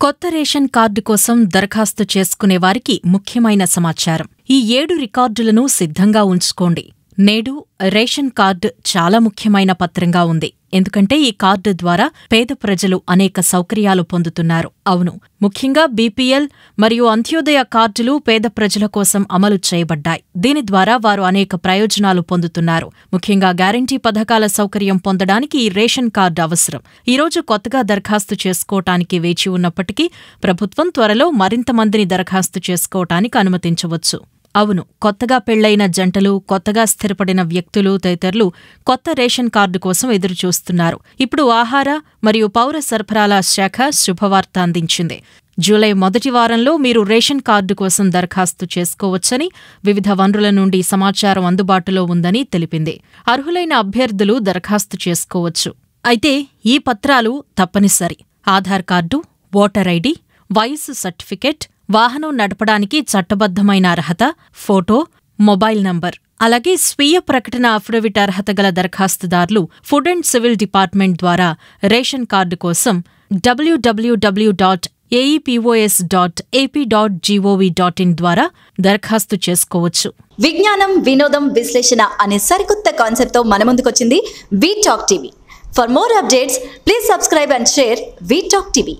కొత్త ration card కోసం దరఖాస్తు చేసుకునే వారికి ముఖ్యమైన సమాచారం. ఈ 7 రికార్డులను సిద్ధంగా ఉంచుకోండి. నేడు రేషన్ కార్డు చాలా ముఖ్యమైన పత్రంగా ఉంది. ఎందుకంటే ఈ కార్డు ద్వారా పేద ప్రజలు అనేక సౌకర్యాలు పొందుతున్నారు. అవును, ముఖ్యంగా బీపీఎల్ మరియు అంత్యోదయ కార్డులు పేద ప్రజల కోసం అమలు చేయబడ్డాయి. దీని ద్వారా వారు అనేక ప్రయోజనాలు పొందుతున్నారు. ముఖ్యంగా గ్యారంటీ పథకాల సౌకర్యం పొందడానికి ఈ రేషన్ కార్డు అవసరం. ఈరోజు కొత్తగా దరఖాస్తు చేసుకోవటానికి వేచి ఉన్నప్పటికీ ప్రభుత్వం త్వరలో మరింత మందిని దరఖాస్తు చేసుకోవటానికి అనుమతించవచ్చు. అవును, కొత్తగా పెళ్లైన జంటలు, కొత్తగా స్థిరపడిన వ్యక్తులు తదితరులు కొత్త రేషన్ కార్డు కోసం ఎదురుచూస్తున్నారు. ఇప్పుడు ఆహార మరియు పౌర సరఫరాల శాఖ శుభవార్త అందించింది. జూలై మొదటి వారంలో మీరు రేషన్ కార్డు కోసం దరఖాస్తు చేసుకోవచ్చని, వివిధ వనరుల నుండి సమాచారం అందుబాటులో ఉందని తెలిపింది. అర్హులైన అభ్యర్థులు దరఖాస్తు చేసుకోవచ్చు. అయితే ఈ పత్రాలు తప్పనిసరి: ఆధార్ కార్డు, ఓటర్ ఐడి, వయసు సర్టిఫికెట్, వాహనం నడపడానికి చట్టబద్దమైన అర్హత, ఫోటో, మొబైల్ నంబర్. అలాగే స్వీయ ప్రకటన అఫిడవిట్ అర్హత గల దరఖాస్తుదారులు ఫుడ్ అండ్ సివిల్ డిపార్ట్మెంట్ ద్వారా రేషన్ కార్డు కోసం www.aepos.ap.gov.in ద్వారా దరఖాస్తు చేసుకోవచ్చు. విజ్ఞానం, వినోదం, విశ్లేషణ అనే సరికొత్త కాన్సెప్ట్ తో మన ముందుకొచ్చింది V talk TV. For more updates please subscribe and share V talk TV.